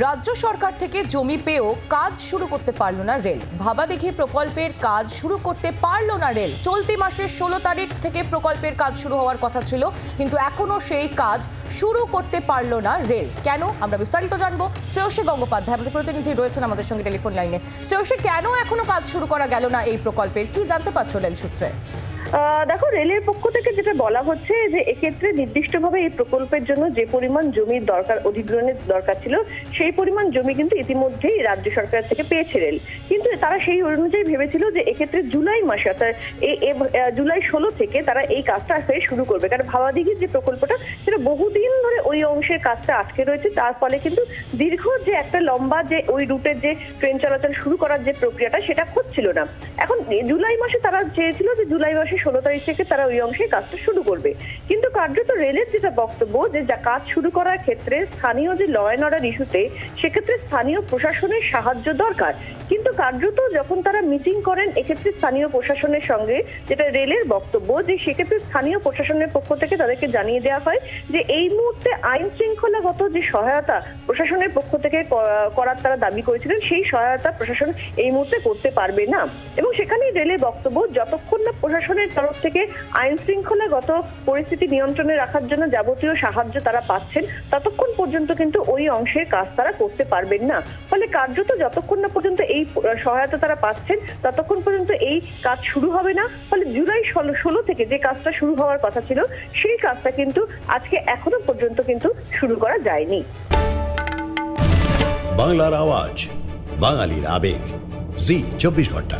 রাজ্য সরকার থেকে জমি পেয়েও কাজ শুরু করতে পারল না রেল। ভাবাদিঘি প্রকল্পের কাজ শুরু করতে পারল না রেল। চলতি মাসের 16 তারিখ থেকে প্রকল্পের কাজ শুরু হওয়ার কথা ছিল, কিন্তু এখনো সেই কাজ শুরু করতে পারল না রেল। কেন? আমরা বিস্তারিত জানবো। শ্রেয়সী গঙ্গোপাধ্যায় আমাদের প্রতিনিধি রয়েছেন আমাদের সঙ্গে টেলিফোন লাইনে। শ্রেয়সী, কেন এখনো কাজ শুরু করা গেল না এই প্রকল্পের? কি জানতে পারছো রেল সূত্রে? দেখো, রেলের পক্ষ থেকে যেটা বলা হচ্ছে যে এক্ষেত্রে নির্দিষ্টভাবে এই প্রকল্পের জন্য যে পরিমাণ জমির দরকার, অধিগ্রহণের দরকার ছিল, সেই পরিমাণ জমি কিন্তু ইতিমধ্যেই রাজ্য সরকার থেকে পেয়েছে রেল। কিন্তু তারা সেই অনুযায়ী ভেবেছিল যে এক্ষেত্রে জুলাই মাসে, অর্থাৎ জুলাই 16 থেকে তারা এই কাজটা ফের শুরু করবে। কারণ ভাবাদিঘির যে প্রকল্পটা, সেটা বহুদিন ধরে ওই অংশের কাজটা আটকে রয়েছে। তার ফলে কিন্তু দীর্ঘ যে একটা লম্বা যে ওই রুটের যে ট্রেন চলাচল শুরু করার যে প্রক্রিয়াটা, সেটা হচ্ছিল না। এখন জুলাই মাসে তারা চেয়েছিল যে জুলাই মাসে 16 তারিখ থেকে তারা ওই অংশে কাজটা শুরু করবে। কিন্তু কার্যত রেলের যেটা বক্তব্য, যে কাজ শুরু করার ক্ষেত্রে স্থানীয় যে ল অ্যান্ড অর্ডার ইস্যুতে, সেক্ষেত্রে স্থানীয় প্রশাসনের সাহায্য দরকার। কিন্তু কার্যত যখন তারা মিটিং করেন এক্ষেত্রে স্থানীয় প্রশাসনের সঙ্গে, যেটা রেলের বক্তব্য, যে সেক্ষেত্রে স্থানীয় প্রশাসনের পক্ষ থেকে তাদেরকে জানিয়ে দেওয়া হয় যে এই মুহূর্তে আইন শৃঙ্খলাগত যে সহায়তা প্রশাসনের পক্ষ থেকে করার তারা দাবি করেছিলেন, সেই সহায়তা প্রশাসন এই মুহূর্তে করতে পারবে না। এবং সেখানেই রেলের বক্তব্য, যতক্ষণ না প্রশাসনের তরফ থেকে আইন শৃঙ্খলাগত পরিস্থিতি নিয়ন্ত্রণে রাখার জন্য যাবতীয় সাহায্য তারা পাচ্ছেন, ততক্ষণ পর্যন্ত কিন্তু ওই অংশের কাজ তারা করতে পারবেন না। ফলে কার্যত যতক্ষণ না পর্যন্ত এই সহায়তা তারা পাচ্ছেন, ততক্ষণ পর্যন্ত এই কাজ শুরু হবে না। ফলে জুলাই 16 থেকে যে কাজটা শুরু হওয়ার কথা ছিল, সেই কাজটা কিন্তু আজকে এখনো পর্যন্ত কিন্তু শুরু করা যায়নি। বাংলার আওয়াজ, বাঙালির আবেগ, জি 24 ঘন্টা।